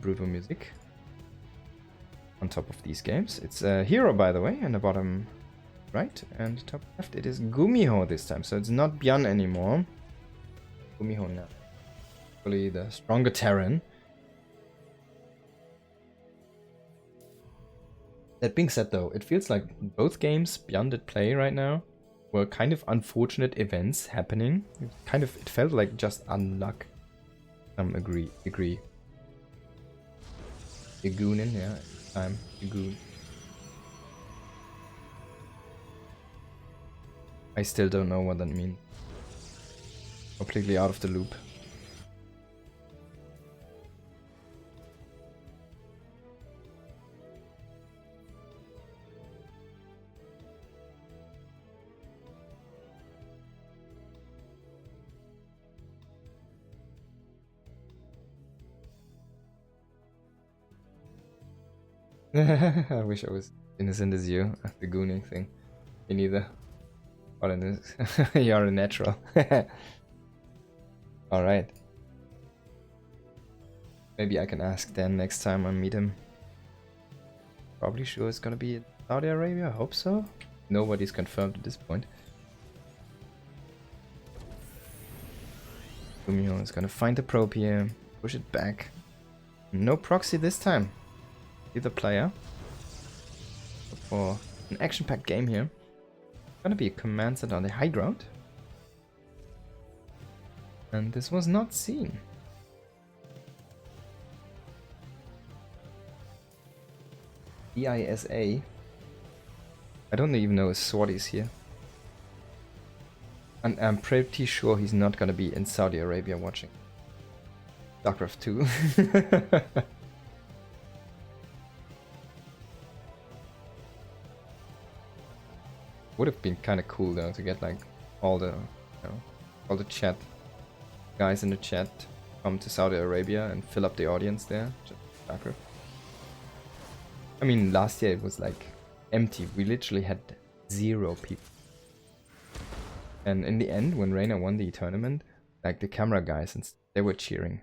brutal music on top of these games. It's herO, by the way, in the bottom right, and top left it is Gumiho this time, so it's not Byan anymore. Gumiho now. Probably the stronger Terran. That being said though, it feels like both games Byan did play right now were kind of unfortunate events happening. It felt like just unluck. Some agree. Igoonin, yeah, time. Igoon. I still don't know what that means. Completely out of the loop. I wish I was innocent as you at the gooning thing. Me neither. You're a natural. Alright. Maybe I can ask Dan next time I meet him. Probably sure it's gonna be in Saudi Arabia, I hope so. Nobody's confirmed at this point. Gumiho is gonna find the probe here, push it back. No proxy this time. Either player. For an action-packed game here. Gonna be a command center on the high ground. And this was not seen. EISA. I don't even know if Swarty's here. And I'm pretty sure he's not gonna be in Saudi Arabia watching StarCraft2. Would have been kind of cool though to get like all the, all the chat guys in the chat come to Saudi Arabia and fill up the audience there. Just StarCraft. I mean, last year it was like empty. We literally had 0 people. And in the end, when Reina won the tournament, like the camera guys and they were cheering.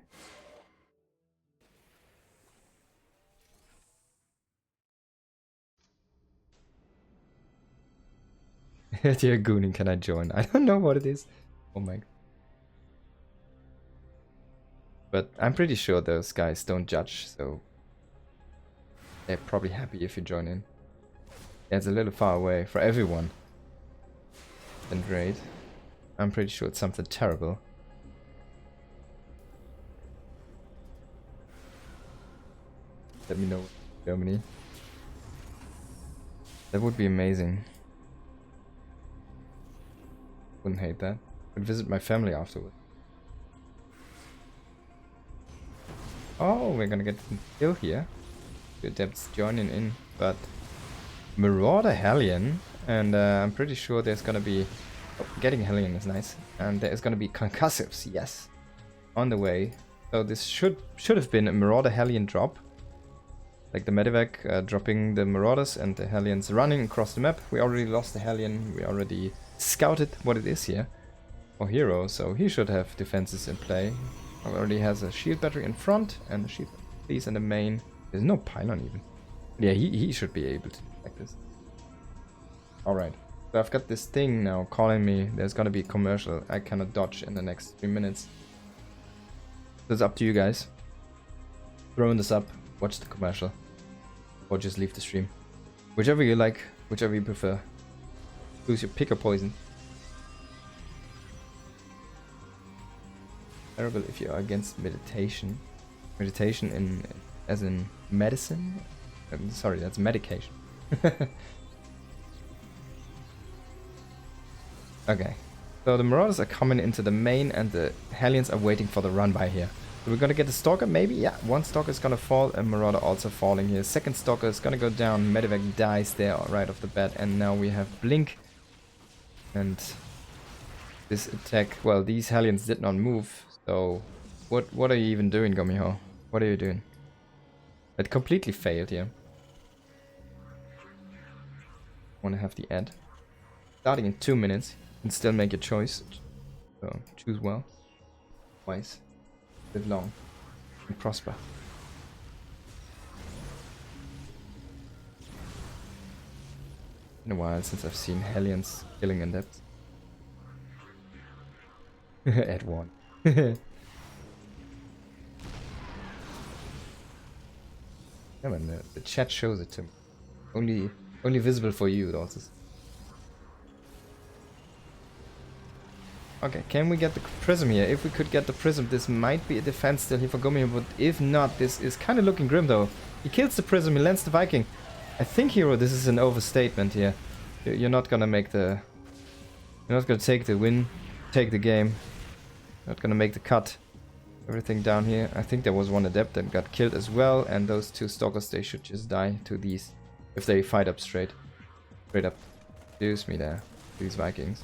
Dear Gooning, can I join? I don't know what it is. Oh my god. But I'm pretty sure those guys don't judge, so they're probably happy if you join in. Yeah, it's a little far away for everyone. Then great. I'm pretty sure it's something terrible. Let me know, Germany. That would be amazing. Wouldn't hate that. Would visit my family afterward. Oh, we're gonna get a kill here. The Adepts joining in, but Marauder Hellion, and I'm pretty sure there's gonna be getting Hellion is nice, and there's gonna be concussives, yes, on the way. So this should have been a Marauder Hellion drop, like the Medivac dropping the Marauders and the Hellions running across the map. We already lost the Hellion. We already scouted what it is here for herO, so he should have defenses in play. Already has a shield battery in front and a shield piece in the main. There's no pylon even. Yeah, he should be able to like this. Alright, so I've got this thing now calling me. There's gonna be a commercial. I cannot dodge in the next 3 minutes. So it's up to you guys. Throwing this up, watch the commercial, or just leave the stream. Whichever you like, whichever you prefer. Choose your pick or poison. Terrible if you are against meditation. Meditation in as in medicine. Sorry, that's medication. Okay, so the Marauders are coming into the main and the Hellions are waiting for the run by here. So we're gonna get a Stalker maybe? Yeah, one Stalker is gonna fall and Marauder also falling here. Second Stalker is gonna go down, Medivac dies there right off the bat, and now we have Blink. And this attack, well, these Hellions did not move, so what are you even doing, Gumiho? What are you doing? It completely failed here. Want to have the ad. Starting in 2 minutes. You can still make your choice. So choose well. Wise. Live long. And prosper. been a while since I've seen Hellions killing in depth. At 1. Yeah, man, the chat shows it to me. Only visible for you, also. Okay, can we get the prism here? If we could get the prism, this might be a defense still here for Gumiho, but if not, this is kind of looking grim though. He kills the prism, he lands the Viking. I think, herO, this is an overstatement here. You're not gonna make the... You're not gonna take the win, take the game. Not gonna make the cut. Everything down here. I think there was one adept that got killed as well, and those 2 stalkers, they should just die to these. If they fight up straight. Straight up. Excuse me there. These Vikings.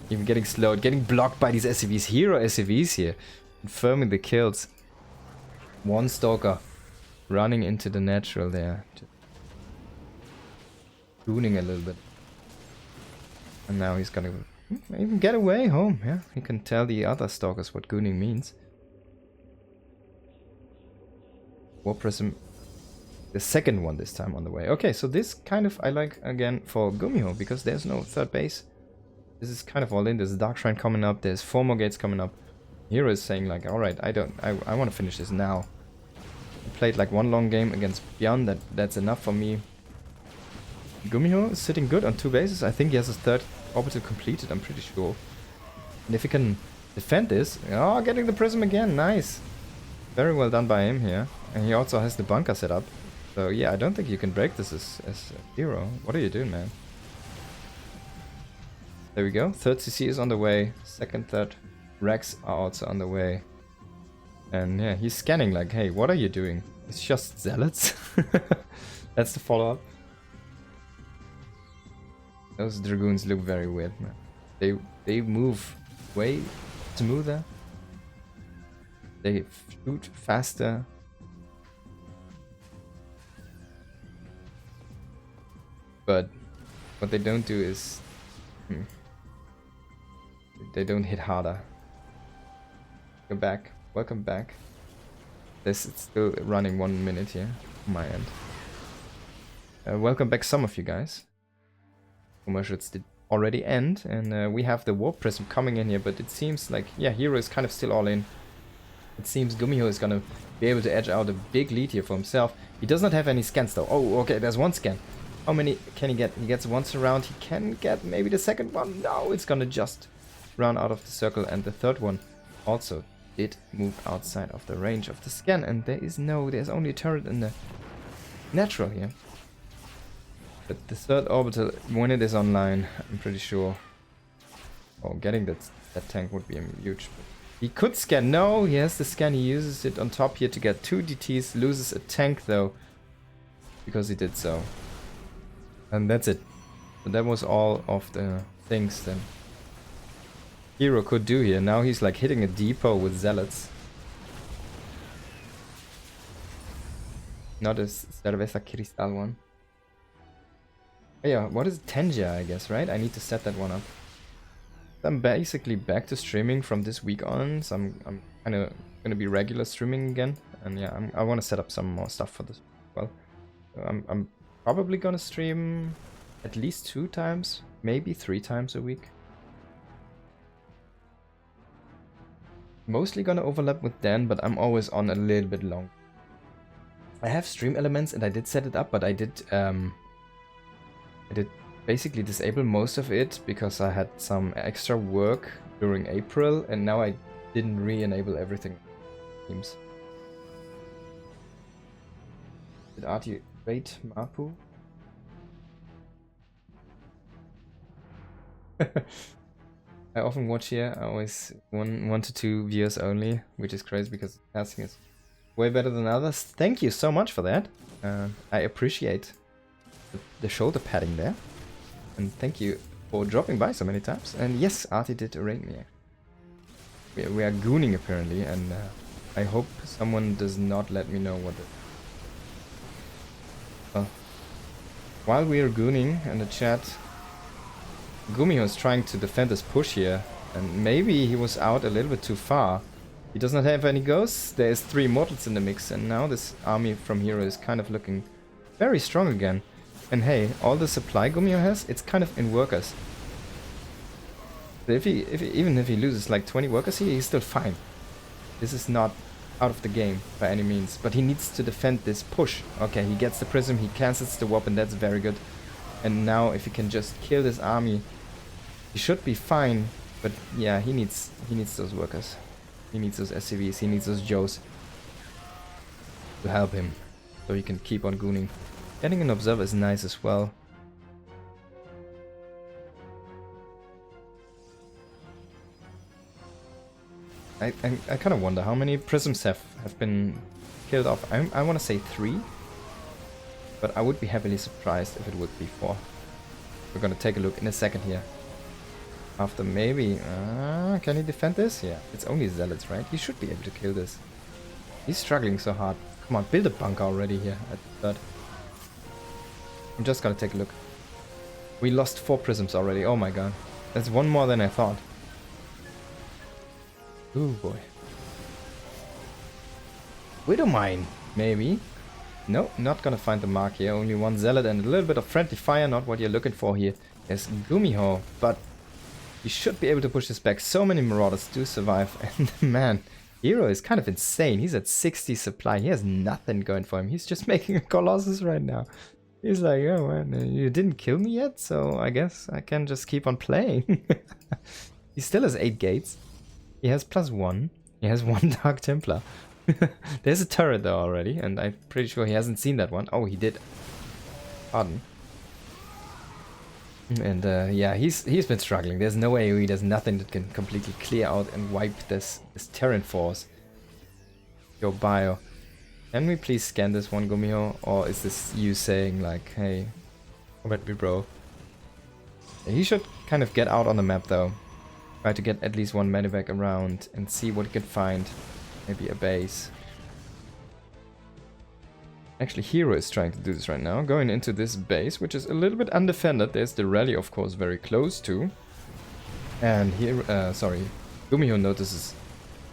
Even getting slowed, getting blocked by these SCVs. herO SCVs here. Confirming the kills. 1 stalker running into the natural there. Gooning a little bit. And now he's gonna even get away home. Yeah, he can tell the other stalkers what gooning means. War Prism. The second one this time on the way. Okay, so this kind of I like again for Gumiho because there's no third base. This is kind of all in. There's a Dark Shrine coming up. There's 4 more gates coming up. herO is saying like, alright, I want to finish this now. I played like 1 long game against Beyond. That's enough for me. Gumiho is sitting good on 2 bases. I think he has his 3rd orbital completed, I'm pretty sure. And if he can defend this... Oh, getting the prism again. Nice. Very well done by him here. And he also has the bunker set up. So yeah, I don't think you can break this as herO. What are you doing, man? There we go. 3rd CC is on the way. 2nd, 3rd Rex are also on the way. And yeah, he's scanning like, hey, what are you doing? It's just zealots. That's the follow-up. Those dragoons look very weird, man. They move way smoother. They shoot faster. But what they don't do is... They don't hit harder. Go back. Welcome back. This is still running 1 minute here on my end. Welcome back some of you guys. Commercials did already end, and we have the Warp Prism coming in here, but it seems like, yeah, herO is kind of still all in. It seems Gumiho is gonna be able to edge out a big lead here for himself. He does not have any scans though. Oh, okay, there's 1 scan. How many can he get? He gets 1 surround. He can get maybe the 2nd one. No, it's gonna just run out of the circle, and the 3rd one also did move outside of the range of the scan, and there's only a turret in the natural here. But the 3rd orbital, when it is online, I'm pretty sure... Oh, getting that tank would be huge. He could scan. No, he has the scan. He uses it on top here to get 2 DTs. Loses a tank, though, because he did so. And that's it. So that was all of the things then herO could do here. Now he's like hitting a depot with zealots. Not a Cerveza Cristal one. Yeah, what is Tenja, I guess, right? I need to set that one up. I'm basically back to streaming from this week on, so I'm kind of gonna be regular streaming again, and yeah, I want to set up some more stuff for this as well. So I'm probably gonna stream at least 2 times, maybe 3 times a week. Mostly gonna overlap with Dan, but I'm always on a little bit long. I have stream elements and I did set it up, but I did basically disable most of it because I had some extra work during April, and now I didn't re-enable everything. Teams. Did Artie rate Mapu? I often watch here. I always one to 2 viewers only, which is crazy because casting is way better than others. Thank you so much for that. I appreciate the shoulder padding there. And thank you for dropping by so many times. And yes, Artie did rate me. We are gooning apparently, and I hope someone does not let me know what it... While we are gooning in the chat, Gumiho is trying to defend his push here, and maybe he was out a little bit too far. He does not have any ghosts. There's 3 mortals in the mix, and now this army from herO is kind of looking very strong again. And hey, all the supply Gumiho has, it's kind of in workers. So even if he loses like 20 workers here, he's still fine. This is not out of the game by any means. But he needs to defend this push. Okay, he gets the prism, he cancels the warp, and that's very good. And now if he can just kill this army, he should be fine. But yeah, he needs those workers. He needs those SCVs, he needs those Joes to help him, so he can keep on gooning. Getting an observer is nice as well. I kind of wonder how many prisms have been killed off. I want to say 3, but I would be happily surprised if it would be 4. We're gonna take a look in a second here. After maybe... can he defend this? Yeah, it's only zealots, right? He should be able to kill this. He's struggling so hard. Come on, build a bunker already here at third. I'm just gonna take a look. We lost 4 prisms already. Oh my god. That's 1 more than I thought. Ooh boy. Widow mine, maybe. No, not gonna find the mark here. Only 1 zealot and a little bit of friendly fire. Not what you're looking for here. There's Gumiho, but you should be able to push this back. So many marauders do survive. And man, herO is kind of insane. He's at 60 supply. He has nothing going for him. He's just making a Colossus right now. He's like, oh man, you didn't kill me yet, so I guess I can just keep on playing. He still has 8 gates. He has +1. He has 1 Dark Templar. There's a turret though already, and I'm pretty sure he hasn't seen that one. Oh, he did. Pardon. And yeah, he's been struggling. There's no AoE, there's nothing that can completely clear out and wipe this Terran force. Yo, bio. Can we please scan this one, Gumiho? Or is this you saying like, hey, come at me, bro? He should kind of get out on the map though. Try to get at least 1 medevac around and see what he can find. Maybe a base. Actually, herO is trying to do this right now. Going into this base, which is a little bit undefended. There's the rally, of course, very close to. And here, Gumiho notices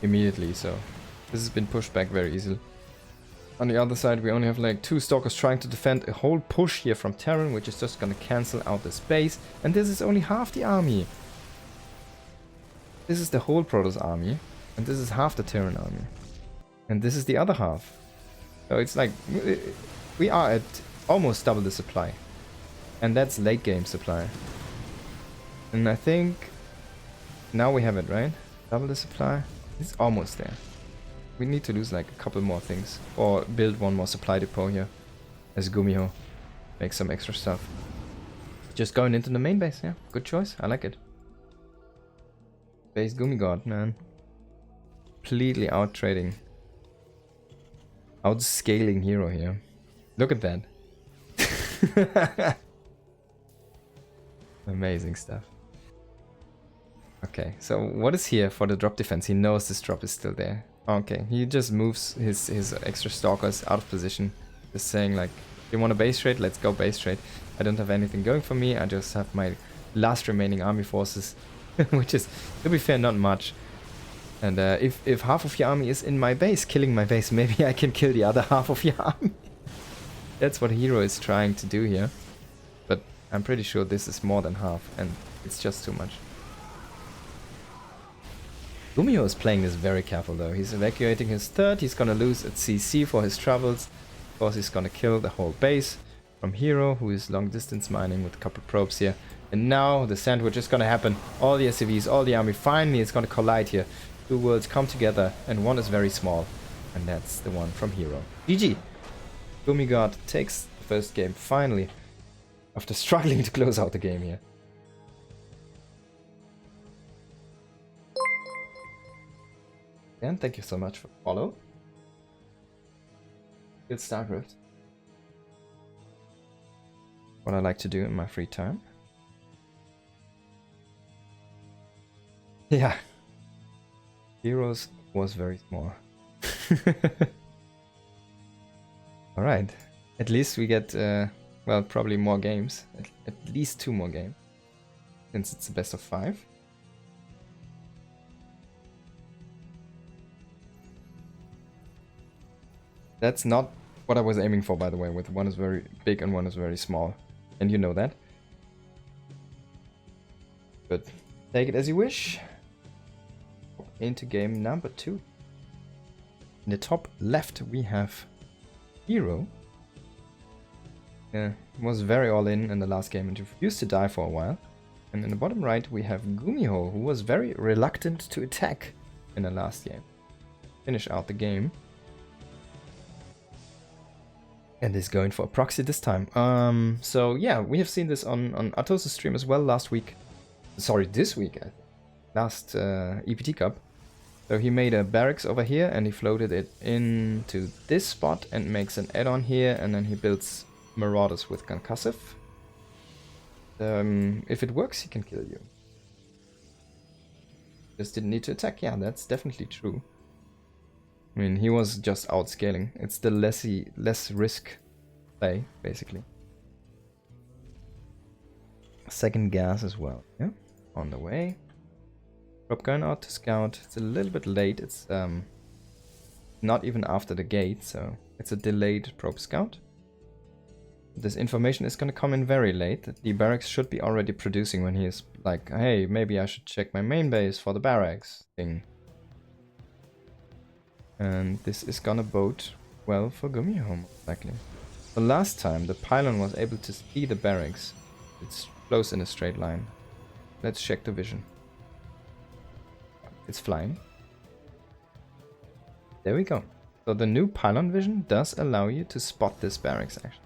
immediately, so this has been pushed back very easily. On the other side, we only have like 2 stalkers trying to defend a whole push here from Terran, which is just gonna cancel out this base. And this is only half the army. This is the whole Protoss army, and this is half the Terran army. And this is the other half. So it's like, we are at almost double the supply. And that's late game supply. And I think now we have it, right? Double the supply. It's almost there. We need to lose like a couple more things. Or build 1 more supply depot here. As Gumiho. Make some extra stuff. Just going into the main base, yeah. Good choice. I like it. Base Gumigod, man. Completely out trading. Outscaling herO here. Look at that. Amazing stuff. Okay, so what is here for the drop defense? He knows this drop is still there. Okay, he just moves his extra stalkers out of position. Just saying like, you want a base trade? Let's go base trade. I don't have anything going for me. I just have my last remaining army forces. Which is, to be fair, not much. And if half of your army is in my base, killing my base, maybe I can kill the other half of your army. That's what herO is trying to do here. But I'm pretty sure this is more than half, and it's just too much. Gumiho is playing this very careful though. He's evacuating his third, he's gonna lose at CC for his travels. Of course he's gonna kill the whole base from herO, who is long distance mining with a couple probes here. And now the sandwich is gonna happen. All the SCVs, all the army, finally it's gonna collide here. 2 worlds come together and one is very small. And that's the one from herO. GG! Gumigod takes the first game finally. After struggling to close out the game here. And thank you so much for the follow. Good StarCraft. What I like to do in my free time. Yeah. Heroes was very small. Alright. At least we get, well, probably more games. At least 2 more games. Since it's the best of 5. That's not what I was aiming for, by the way, with one is very big and one is very small. and you know that. But take it as you wish. Into game number 2. In the top left we have herO. Was very all in the last game and refused to die for a while. And in the bottom right we have Gumiho, who was very reluctant to attack in the last game. Finish out the game. And is going for a proxy this time. So yeah, we have seen this on Atos' stream as well last week. Sorry, this week, last EPT Cup. So he made a barracks over here and he floated it into this spot and makes an add-on here, and then he builds Marauders with concussive. If it works, he can kill you. Just didn't need to attack. Yeah, that's definitely true. I mean, he was just outscaling. It's the less risk play, basically. Second gas as well. Yeah, on the way. Prop going out to scout. It's a little bit late. It's not even after the gate, so it's a delayed probe scout. This information is going to come in very late. The barracks should be already producing when he is like, hey, maybe I should check my main base for the barracks thing. And this is gonna bode well for Gumiho, most likely. The last time the pylon was able to see the barracks. It's close in a straight line. Let's check the vision. It's flying. There we go. So the new pylon vision does allow you to spot this barracks actually.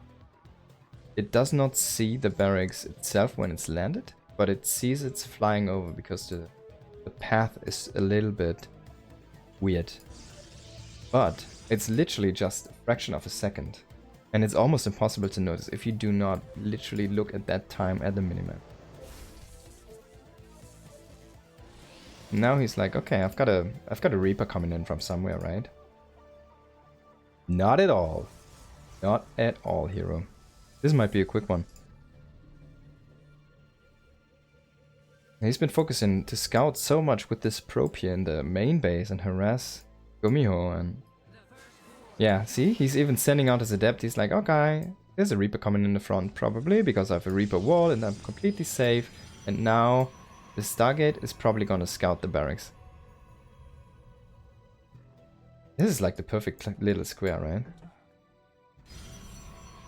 It does not see the barracks itself when it's landed, but it sees it's flying over because the path is a little bit weird. But it's literally just a fraction of a second. And it's almost impossible to notice if you do not literally look at that time at the minimap. Now he's like, okay, I've got a Reaper coming in from somewhere, right? Not at all. Not at all, herO. This might be a quick one. He's been focusing to scout so much with this probe here in the main base and harass Gumiho, and yeah, see, he's even sending out his adept. He's like, okay, there's a Reaper coming in the front probably because I have a Reaper wall and I'm completely safe. And now the Stargate is probably gonna scout the barracks. This is like the perfect little square, right?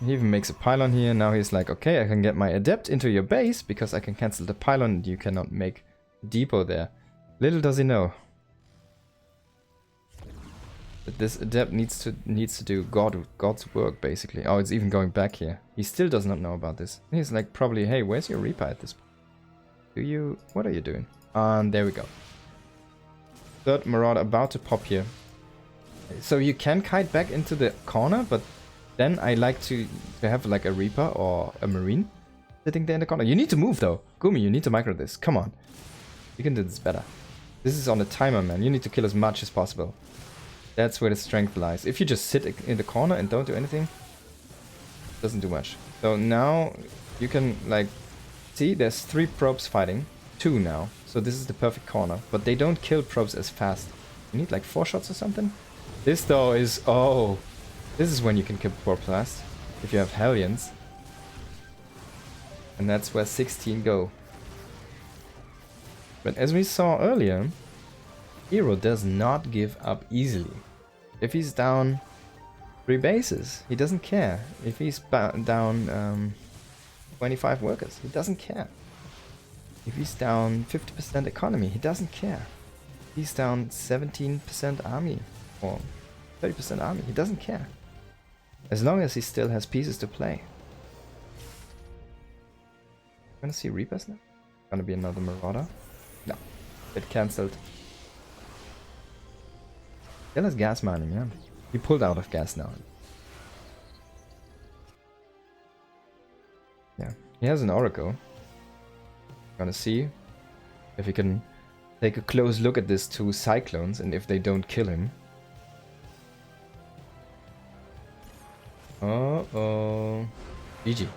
He even makes a pylon here. Now he's like, okay, I can get my adept into your base because I can cancel the pylon and you cannot make a depot there. Little does he know that this adept needs to do God's work, basically. Oh, it's even going back here. He still does not know about this. He's like, probably, hey, where's your Reaper at this point? What are you doing? And there we go. Third Marauder about to pop here. So you can kite back into the corner, but then I like to have like a Reaper or a Marine sitting there in the corner. You need to move though. Gumi, you need to micro this. Come on. You can do this better. This is on a timer, man. You need to kill as much as possible. That's where the strength lies. If you just sit in the corner and don't do anything, it doesn't do much. So now you can like see there's 3 probes fighting. 2 now. So this is the perfect corner. But they don't kill probes as fast. You need like 4 shots or something. This though is, oh, this is when you can kill probes fast. If you have Hellions. And that's where 16 go. But as we saw earlier, herO does not give up easily. If he's down 3 bases, he doesn't care. If he's down 25 workers, he doesn't care. If he's down 50% economy, he doesn't care. If he's down 17% army or 30% army, he doesn't care. As long as he still has pieces to play. Gonna see Reapers now? Gonna be another Marauder? No, get cancelled. Still has gas mining, yeah. He pulled out of gas now. Yeah, he has an Oracle. Gonna see if he can take a close look at these 2 Cyclones and if they don't kill him. Uh-oh. GG.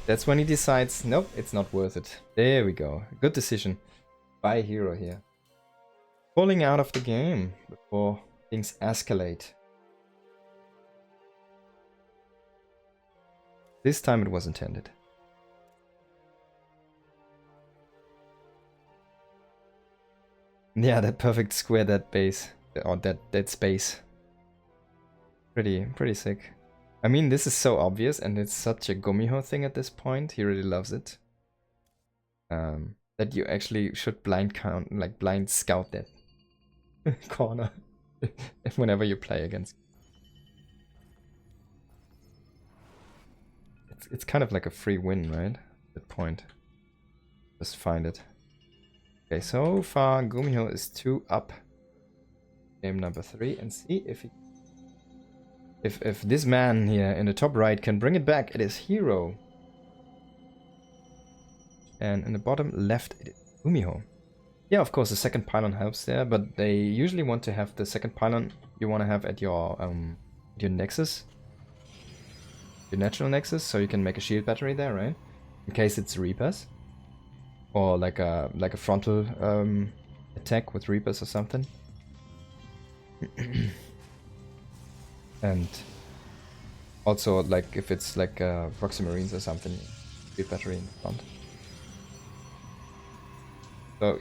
That's when he decides, nope, it's not worth it. There we go. Good decision by herO here. Pulling out of the game before things escalate. This time it was intended. Yeah, that perfect square, that base, or that space. Pretty sick. I mean, this is so obvious, and it's such a Gumiho thing at this point. He really loves it. That you actually should blind count, like blind scout that corner whenever you play against. It's kind of like a free win, right? At that point. Just find it. Okay, so far Gumiho is 2 up. Game number 3, and see if he, if this man here in the top right can bring it back. It is herO. And in the bottom left, it is Gumiho. Yeah, of course, the second pylon helps there, but they usually want to have the second pylon you want to have at your nexus, your natural nexus, so you can make a shield battery there, right? In case it's Reapers, or like a frontal attack with Reapers or something. And also, like if it's like proxy marines or something, shield battery in front. So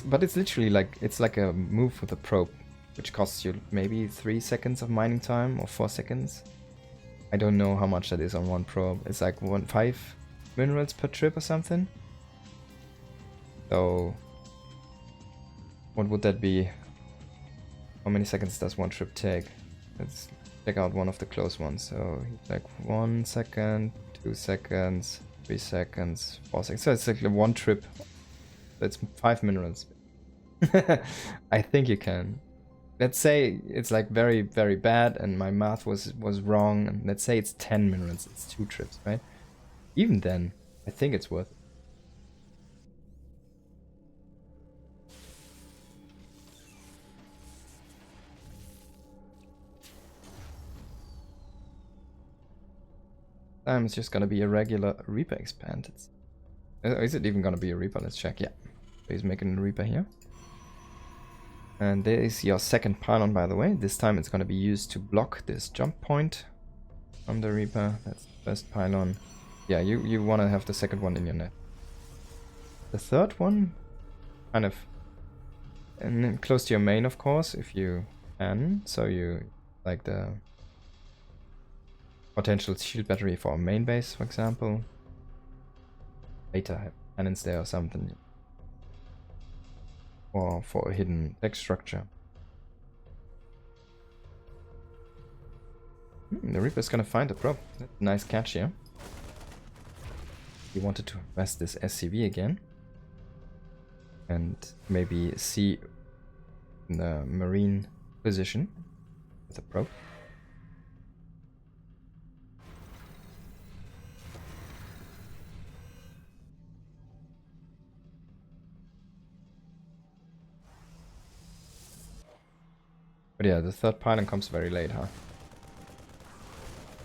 but it's literally like, it's like a move with a probe, which costs you maybe 3 seconds of mining time or 4 seconds. I don't know how much that is on one probe. It's like 5 minerals per trip or something. So what would that be? How many seconds does one trip take? Let's check out one of the close ones. So like 1 second, 2 seconds, 3 seconds, 4 seconds. So it's like 1 trip. It's 5 minerals. I think you can. Let's say it's like very, very bad and my math was wrong. And let's say it's 10 minerals. It's 2 trips, right? Even then, I think it's worth it. It's just gonna be a regular Reaper expand. Is it even gonna be a Reaper? Let's check. Yeah, he's making a Reaper here. And there is your second pylon, by the way. This time it's gonna be used to block this jump point from the Reaper. That's the first pylon. Yeah, you wanna have the second one in your net. The third one, kind of, and then close to your main, of course, if you can. So you like the potential shield battery for a main base, for example. Later have cannons there or something. Or for a hidden tech structure. The Reaper's gonna find the probe. Nice catch here. He wanted to invest this SCV again. And maybe see in the marine position with a probe. But yeah, the third pylon comes very late, huh?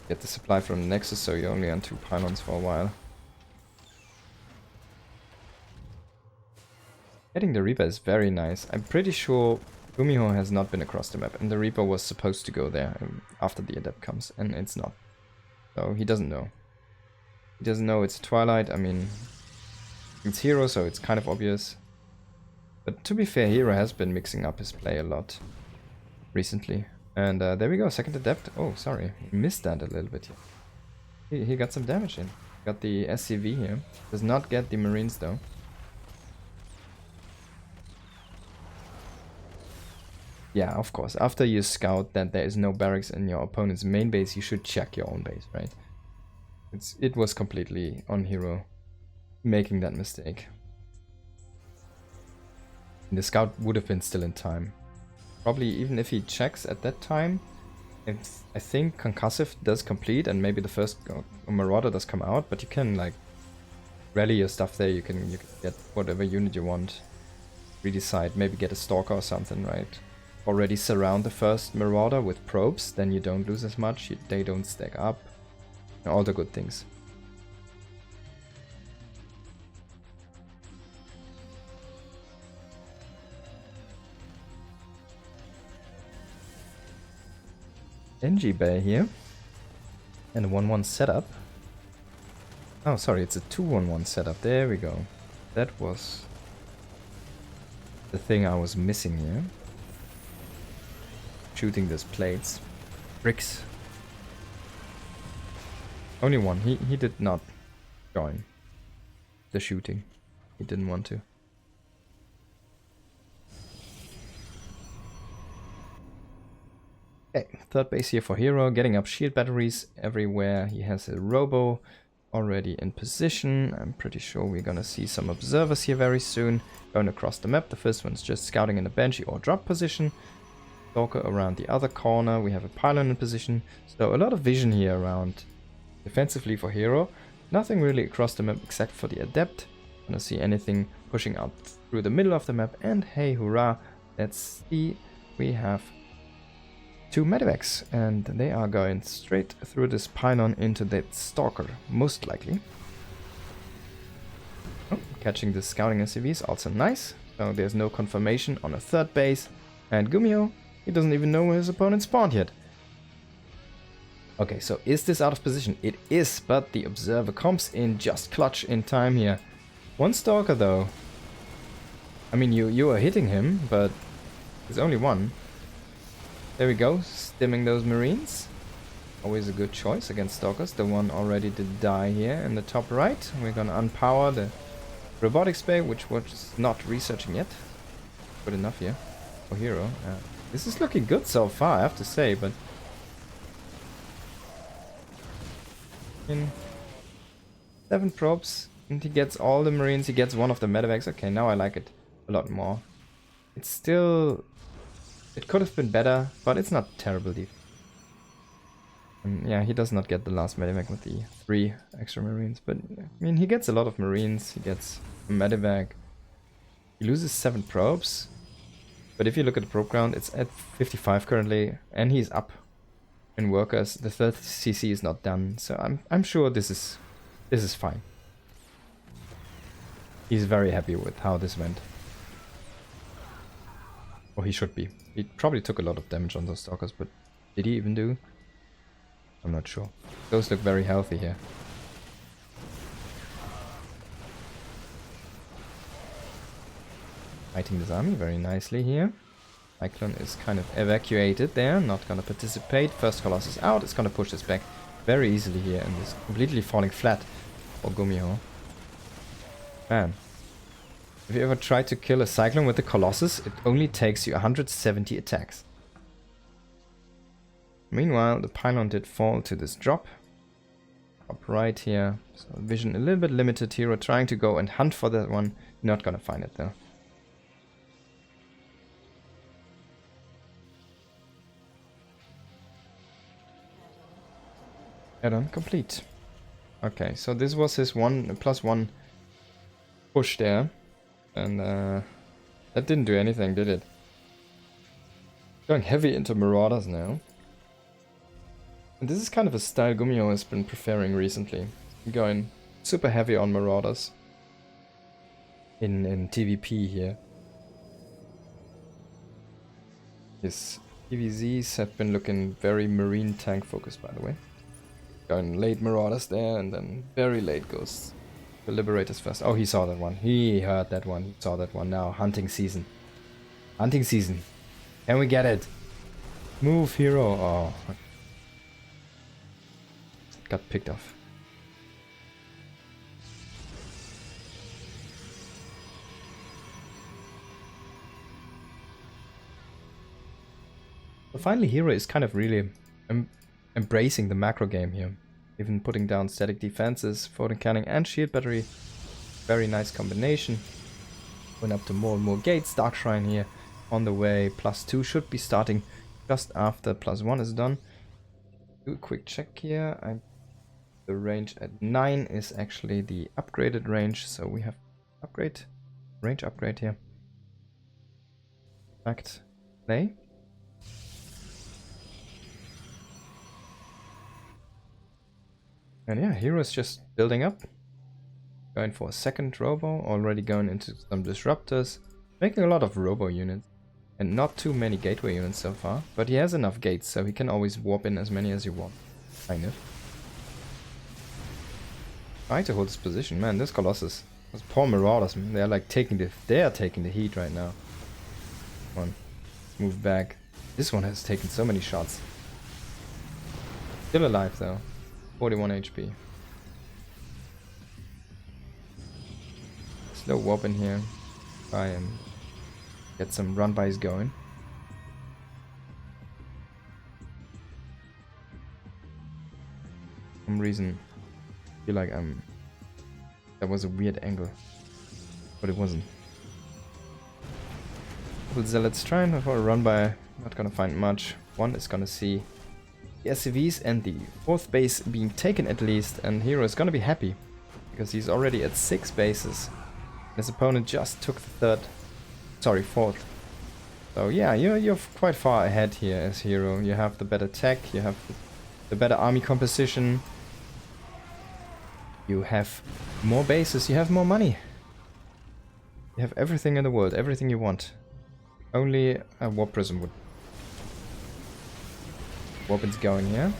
Get the supply from the Nexus, so you're only on 2 pylons for a while. Getting the Reaper is very nice. I'm pretty sure Gumiho has not been across the map, and the Reaper was supposed to go there after the Adept comes, and it's not. So he doesn't know. He doesn't know it's Twilight. I mean, it's herO, so it's kind of obvious. But to be fair, herO has been mixing up his play a lot recently. And there we go, second Adept. Oh, sorry, missed that a little bit here. He got some damage in. Got the SCV here. Does not get the Marines though. Yeah, of course. After you scout that there is no barracks in your opponent's main base, you should check your own base, right? It was completely on herO making that mistake. And the scout would have been still in time. Probably even if he checks at that time, I think Concussive does complete and maybe the first Marauder does come out, but you can like rally your stuff there, you can get whatever unit you want. Redecide, maybe get a Stalker or something, right? Already surround the first Marauder with probes, then you don't lose as much, they don't stack up. All the good things. NG Bay here. And a 1-1 setup. Oh, sorry, it's a 2-1-1 setup. There we go. That was the thing I was missing here. Shooting these plates. Bricks. Only one. He did not join the shooting. He didn't want to. Okay, third base here for herO, getting up shield batteries everywhere. He has a robo already in position. I'm pretty sure we're gonna see some observers here very soon. Going across the map. The first one's just scouting in the Banshee or drop position. Stalker around the other corner. We have a pylon in position. So a lot of vision here around defensively for herO. Nothing really across the map except for the Adept. Gonna see anything pushing out through the middle of the map. And hey, hurrah, let's see. We have 2 medevacs, and they are going straight through this pylon into that Stalker, most likely. Oh, catching the scouting SCV is also nice. So there's no confirmation on a third base. And Gumiho, he doesn't even know where his opponent spawned yet. Okay, so is this out of position? It is, but the observer comes in just clutch in time here. One Stalker though. I mean, you are hitting him, but there's only one. There we go, stimming those Marines. Always a good choice against Stalkers. The one already did die here in the top right. We're gonna unpower the robotics bay, which was not researching yet. Good enough here for herO. This is looking good so far, I have to say, but... in 7 probes, and he gets all the Marines, he gets one of the medevacs. Okay, now I like it a lot more. It's still... it could have been better, but it's not terrible deep. And yeah, he does not get the last medevac with the 3 extra Marines, but I mean, he gets a lot of Marines, he gets a medevac. He loses 7 probes, but if you look at the probe count, it's at 55 currently, and he's up in workers. The 3rd CC is not done, so I'm sure this is fine. He's very happy with how this went. Or he should be. He probably took a lot of damage on those Stalkers, but did he even do? I'm not sure. Those look very healthy here. Fighting this army very nicely here. Cyclone is kind of evacuated there, not gonna participate. First Colossus out, it's gonna push this back very easily here, and is completely falling flat for Gumiho. Man. If you ever try to kill a Cyclone with the Colossus, it only takes you 170 attacks. Meanwhile, the pylon did fall to this drop. Up right here. So vision a little bit limited here. We're trying to go and hunt for that one. Not gonna find it though. Add-on complete. Okay, so this was his +1 push there. And that didn't do anything, did it? Going heavy into Marauders now. And this is kind of a style Gumiho has been preferring recently. Going super heavy on Marauders. In TVP here. His TVZs have been looking very Marine tank focused, by the way. Going late Marauders there, and then very late goes the Liberators first. Oh, he saw that one. He heard that one. He saw that one. Now, hunting season. Hunting season. Can we get it? Move, herO. Oh. Got picked off. So finally, herO is kind of really embracing the macro game here. Even putting down static defenses, photon cannon and shield battery. Very nice combination. Going up to more and more gates. Dark Shrine here on the way. +2 should be starting just after +1 is done. Do a quick check here. The range at 9 is actually the upgraded range, so we have range upgrade here. Fact, play. And yeah, herO is just building up. Going for a second robo, already going into some disruptors. Making a lot of robo units. And not too many gateway units so far. But he has enough gates, so he can always warp in as many as you want. Kind of. Trying to hold his position. Man, this Colossus. Those poor Marauders, man. They're like taking the heat right now. Come on. Move back. This one has taken so many shots. Still alive though. 41 HP. Slow warp in here. Try and get some run-bys going. For some reason, I feel like that was a weird angle, but it wasn't. So let's try and for a run-by. Not gonna find much. One is gonna see the SCVs and the 4th base being taken at least, and herO is gonna be happy because he's already at 6 bases. His opponent just took the 4th. So yeah, you're quite far ahead here as herO. You have the better tech, you have the better army composition, you have more bases, you have more money. You have everything in the world, everything you want. Only a warp prism would. Warp is going here.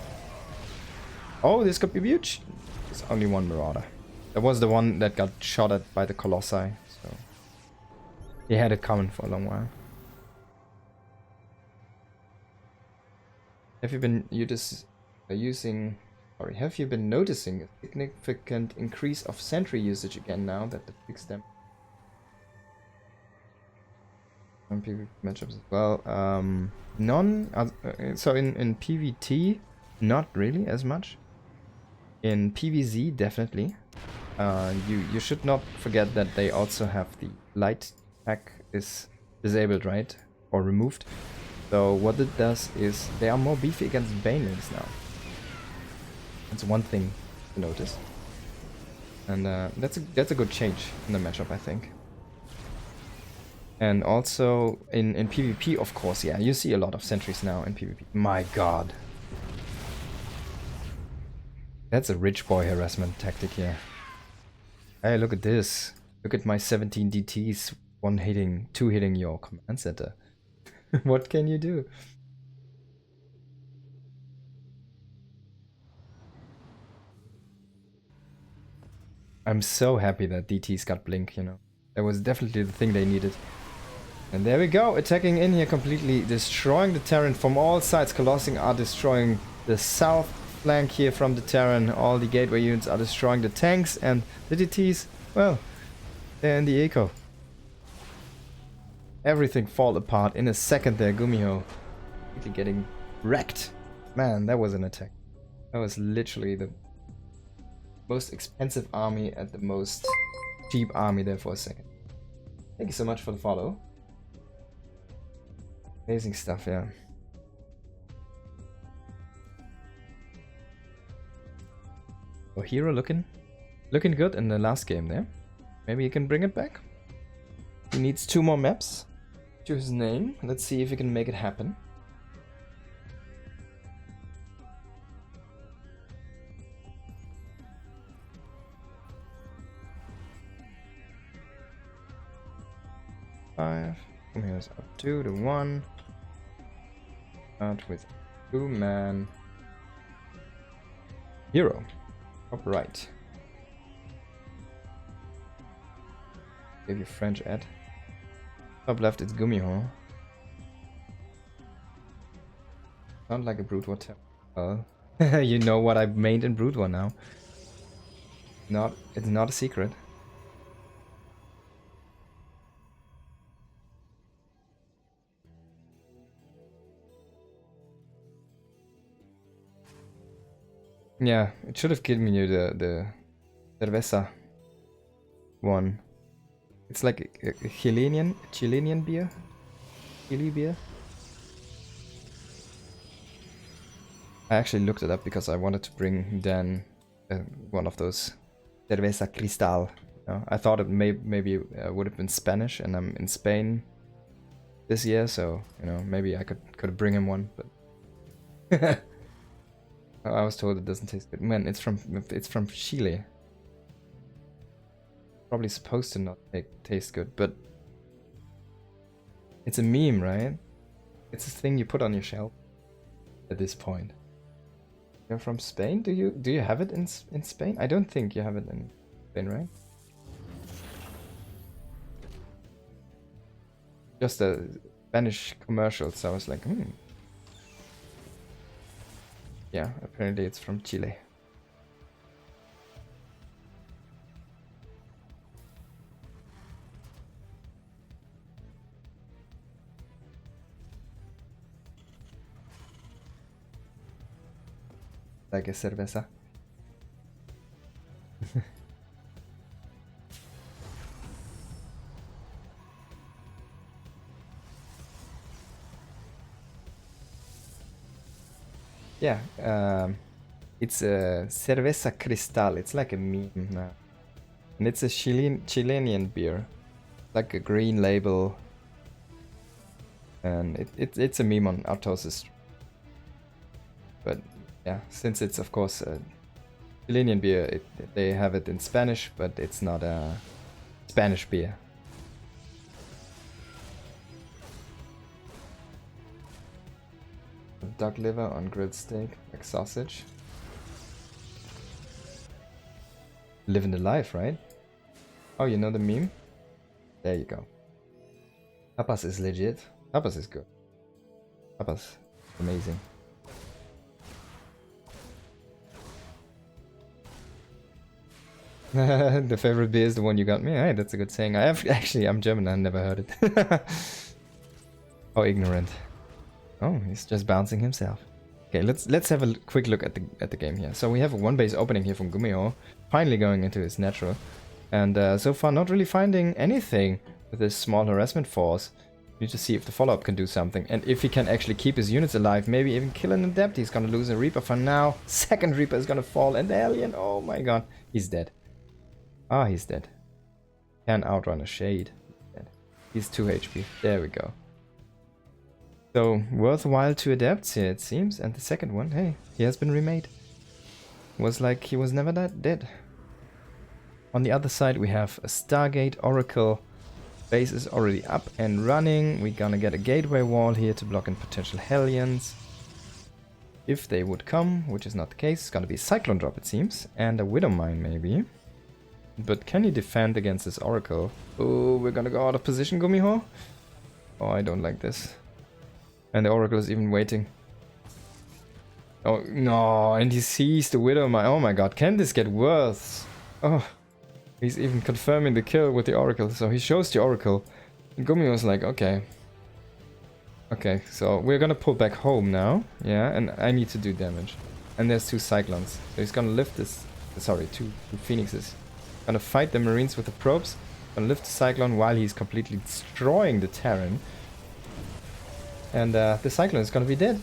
Oh, this could be huge. There's only one Marauder. That was the one that got shot at by the Colossi, so he had it coming for a long while. Have you been have you been noticing a significant increase of sentry usage again now that they fixed them? On PvP matchups as well. So in PvT, not really as much. In PvZ, definitely. You should not forget that they also have the light pack is disabled, right? Or removed. So what it does is they are more beefy against banelings now. That's one thing to notice. And that's a good change in the matchup, I think. And also in PvP, of course, yeah, you see a lot of sentries now in PvP. My god. That's a rich boy harassment tactic here. Hey, look at this. Look at my 17 DTs, 2 hitting your command center. What can you do? I'm so happy that DTs got blink, you know. That was definitely the thing they needed. And there we go, attacking in here, completely destroying the Terran from all sides. Colossi are destroying the south flank here from the Terran. All the gateway units are destroying the tanks, and the DTs, well, they're in the eco. Everything fall apart in a second there. Gumiho completely getting wrecked. Man, that was an attack. That was literally the most expensive army at the most cheap army there for a second. Thank you so much for the follow. Amazing stuff, yeah. Oh, herO looking good in the last game there. Maybe he can bring it back. He needs 2 more maps to his name. Let's see if he can make it happen. Here's up 2 to 1. Start with 2-man herO. Top right. Give you French ad. Top left it's Gumiho. Sound like a Brood War. Well, you know what I've made in Brood War now. It's not a secret. Yeah, it should have given you the cerveza one. It's like a Chilean beer? Chile beer? I actually looked it up because I wanted to bring Dan one of those cerveza cristal. I thought it maybe would have been Spanish, and I'm in Spain this year, so maybe I could bring him one, but I was told it doesn't taste good. Man, it's from Chile. Probably supposed to not taste good, but it's a meme, right? It's a thing you put on your shelf at this point. You're from Spain? Do you have it in Spain? I don't think you have it in Spain, right? Just Spanish commercials. So I was like, yeah, apparently it's from Chile. Like a cerveza. Yeah, it's a cerveza cristal. It's like a meme now. And it's a Chilean beer. Like a green label. And it's a meme on Artosis. But yeah, since it's of course a Chilean beer, they have it in Spanish, but it's not a Spanish beer. Duck liver on grilled steak, like sausage. Living the life, right? Oh, you know the meme? There you go. Tapas is legit. Tapas is good. Tapas, amazing. The favorite beer is the one you got me. Hey, that's a good saying. I'm German. I never heard it. How ignorant. Oh, he's just bouncing himself. Okay, let's have a quick look at the game here. So we have a one base opening here from Gumiho, finally going into his natural, and so far not really finding anything with this small harassment force. Need to see if the follow-up can do something, and if he can actually keep his units alive, maybe even kill an adept. He's gonna lose a Reaper for now. Second Reaper is gonna fall, and the Alien, oh my god, he's dead. Ah, he's dead. Can outrun a Shade. He's 2 HP. There we go. So, worthwhile 2 adepts here, it seems. And the second one, hey, he has been remade. Was like he was never that dead. On the other side, we have a Stargate Oracle. Base is already up and running. We're gonna get a gateway wall here to block in potential Hellions. If they would come, which is not the case, it's gonna be a Cyclone drop, it seems. And a Widow Mine, maybe. But can he defend against this Oracle? Oh, we're gonna go out of position, Gumiho. Oh, I don't like this. And the Oracle is even waiting. Oh, no, and he sees the Widow Mine. Oh my god, can this get worse? Oh, he's even confirming the kill with the Oracle. So he shows the Oracle. And Gumi was like, okay. Okay, so we're gonna pull back home now. Yeah, and I need to do damage. And there's 2 Cyclones. So he's gonna lift this... Sorry, two Phoenixes. Gonna fight the Marines with the probes. Gonna lift the Cyclone while he's completely destroying the Terran. And the Cyclone is gonna be dead.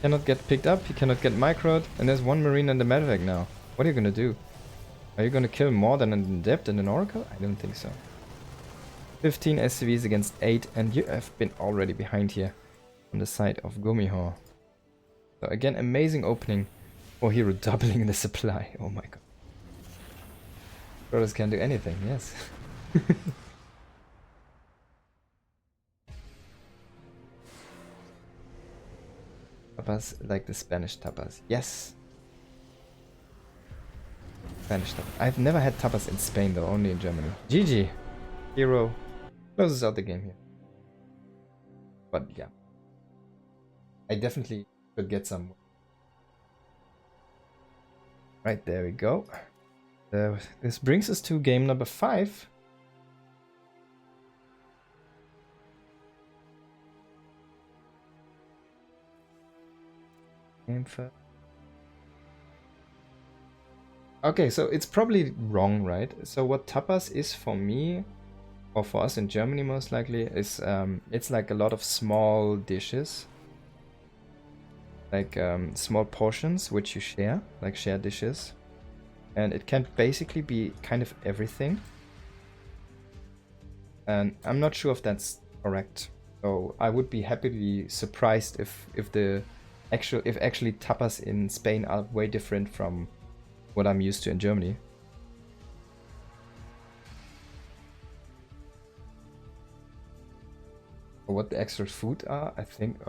Cannot get picked up, he cannot get microed, and there's 1 Marine in the medevac now. What are you gonna do? Are you gonna kill more than an Adept and an Oracle? I don't think so. 15 SCVs against 8, and you have been already behind here on the side of Gumiho. So again, amazing opening for hero doubling the supply. Oh my god. Brothers can do anything, yes. Tapas like the Spanish tapas. Yes! Spanish tapas. I've never had tapas in Spain though, only in Germany. GG! herO closes out the game here. But yeah. I definitely could get some. Right, there we go. This brings us to game number 5. Okay, so it's probably wrong, right? So what tapas is for me, or for us in Germany most likely, is it's like a lot of small dishes. Like small portions which you share, like shared dishes. And it can basically be kind of everything. And I'm not sure if that's correct. So I would be happily surprised if actually tapas in Spain are way different from what I'm used to in Germany. Or what the extra food are, I think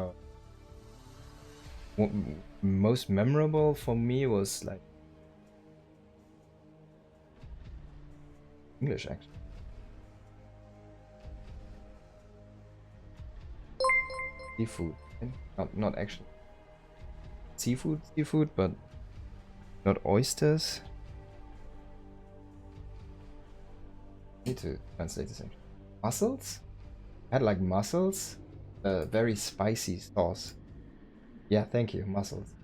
most memorable for me was like English actually. seafood. Not actually seafood, but not oysters. Need to translate this actually. Mussels? I had like mussels. Very spicy sauce. Yeah, thank you, mussels.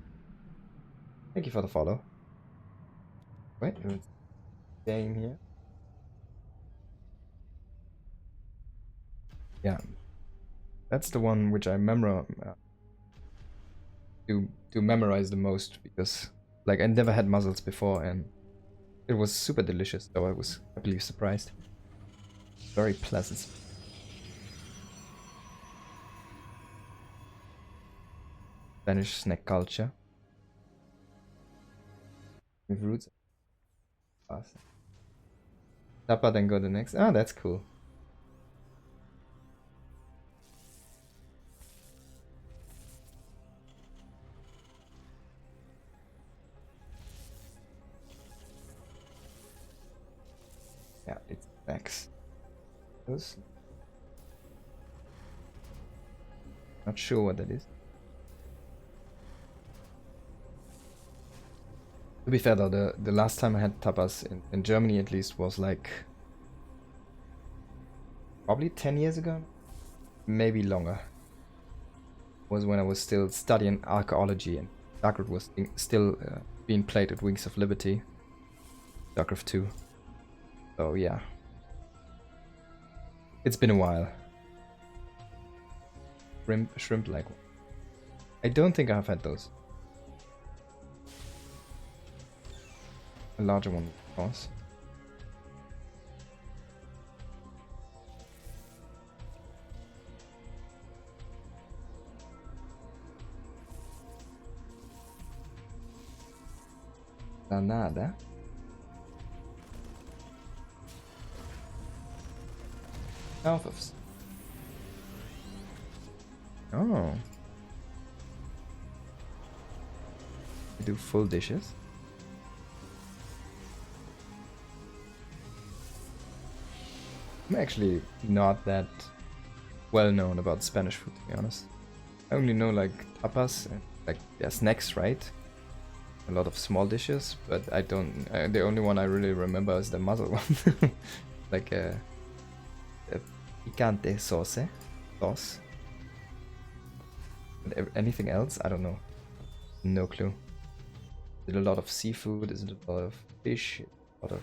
Thank you for the follow. Wait, game here. Yeah, that's the one which I to memorize the most, because like I never had mussels before and it was super delicious, so I was happily surprised. Very pleasant. Spanish snack culture. With roots. Tapa, then go to the next. Ah, that's cool. Yeah, it's Max. Those. Not sure what that is. To be fair though, the last time I had tapas in Germany at least was like probably 10 years ago, maybe longer. Was when I was still studying archaeology and StarCraft was still being played at Wings of Liberty. StarCraft2. So yeah, it's been a while. Shrimp like. I don't think I've had those. A larger one, of course. Nada. South of. Oh. We do full dishes. I'm actually not that well known about Spanish food, to be honest. I only know like tapas and like their snacks, right? A lot of small dishes, but I don't. The only one I really remember is the mussel one, like a picante sauce. But anything else? I don't know. No clue. Is it a lot of seafood? Is it a lot of fish? A lot of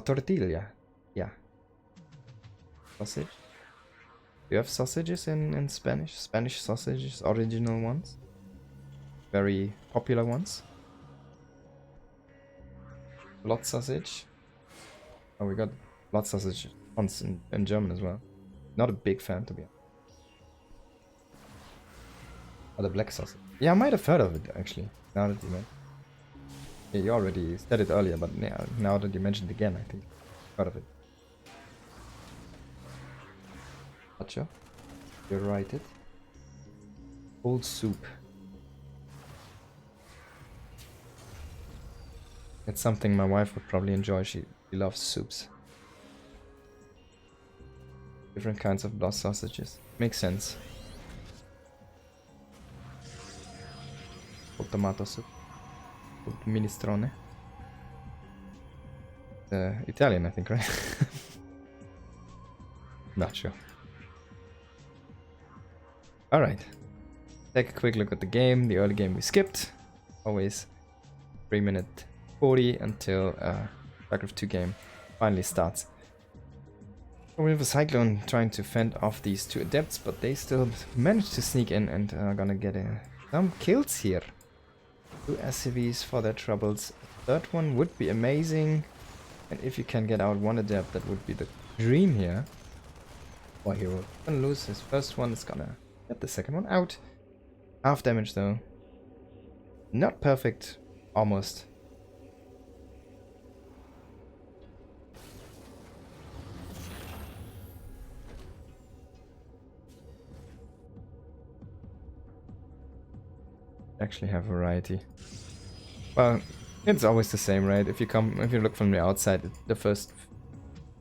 tortilla. Yeah. Sausage. Do you have sausages in Spanish? Spanish sausages, original ones? Very popular ones. Blood sausage. Oh, we got blood sausage once in German as well. Not a big fan, to be honest. Oh, the black sausage. Yeah, I might have heard of it, actually. Now that you mentioned. Yeah, you already said it earlier, but yeah, now that you mentioned it again, I think I've heard of it. Gotcha. You're right, it. Cold soup. It's something my wife would probably enjoy. She loves soups. Different kinds of blood sausages. Makes sense. Cold tomato soup. Cold minestrone. Italian, I think, right? Not sure. Alright. Take a quick look at the game. The early game we skipped. Always 3-minute 40 until StarCraft2 game finally starts. We have a Cyclone trying to fend off these two Adepts, but they still managed to sneak in and are gonna get some kills here. 2 SCVs for their troubles. Third one would be amazing. And if you can get out one Adept, that would be the dream here. Or herO. Gonna lose his first one, is gonna get the second one out. Half damage though. Not perfect, almost. Actually have variety. Well, it's always the same, right? If you look from the outside, the first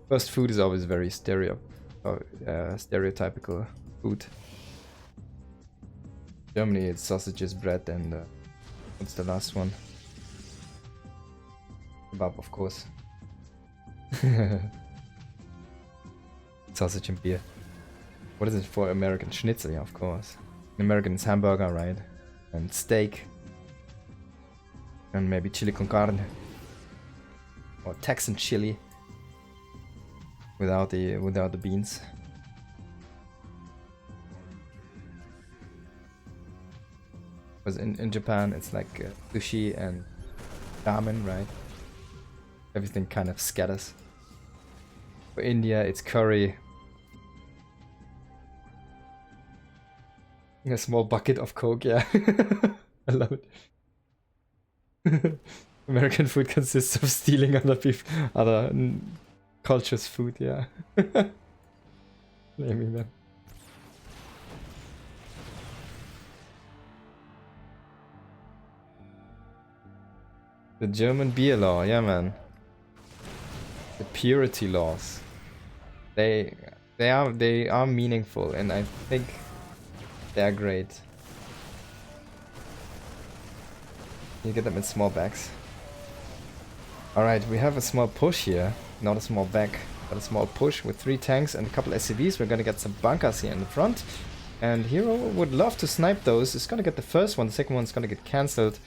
food is always very stereotypical food. Germany, it's sausages, bread, and what's the last one? Kebab, of course. Sausage and beer. What is it for American? Schnitzel, yeah, of course. In American, it's hamburger, right? And steak. And maybe chili con carne. Or Texan chili. Without the beans. Because in Japan, it's like sushi and ramen, right? Everything kind of scatters. For India, it's curry. A small bucket of Coke, yeah. I love it. American food consists of stealing other cultures' food, yeah. Naming them. The German beer law, yeah, man. The purity laws. They are meaningful, and I think they are great. You get them in small bags. Alright, we have a small push here. Not a small bag, but a small push with 3 tanks and a couple SCVs. We're gonna get some bunkers here in the front. And herO would love to snipe those. It's gonna get the first one, the second one's gonna get cancelled.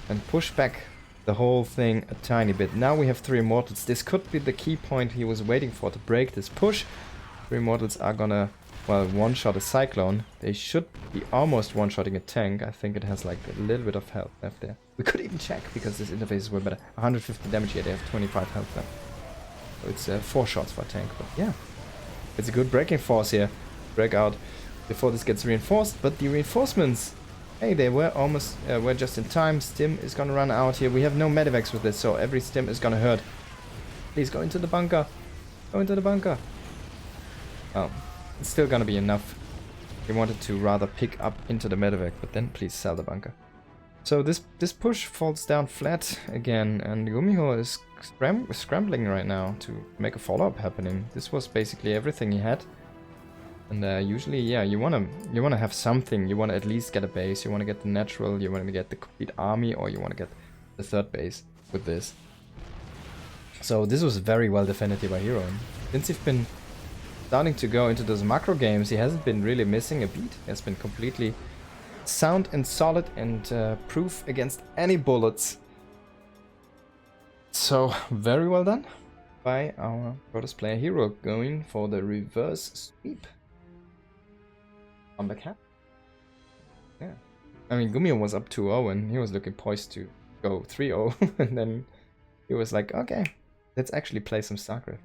And push back the whole thing a tiny bit. Now we have 3 Immortals. This could be the key point he was waiting for to break this push. 3 Immortals are gonna, well, one-shot a Cyclone. They should be almost one-shotting a tank. I think it has like a little bit of health left there. We could even check because this interface is way better. 150 damage here, they have 25 health left. So it's 4 shots for a tank, but yeah. It's a good breaking force here. Break out before this gets reinforced, but the reinforcements, hey, they were almost, were just in time. Stim is gonna run out here. We have no medivacs with this, so every stim is gonna hurt. Please go into the bunker. Go into the bunker. Oh, it's still gonna be enough. He wanted to rather pick up into the medevac, but then please sell the bunker. So this push falls down flat again, and Gumiho is scrambling right now to make a follow-up happening. This was basically everything he had. And usually, yeah, you wanna have something. You wanna at least get a base. You wanna get the natural. You wanna get the complete army, or you wanna get the 3rd base with this. So this was very well defended here by herO. Since he's been starting to go into those macro games, he hasn't been really missing a beat. He has been completely sound and solid and proof against any bullets. So very well done by our Protoss player herO, going for the reverse sweep. On the cap. Yeah. I mean, Gumiho was up 2-0 and he was looking poised to go 3-0. And then he was like, okay, let's actually play some StarCraft.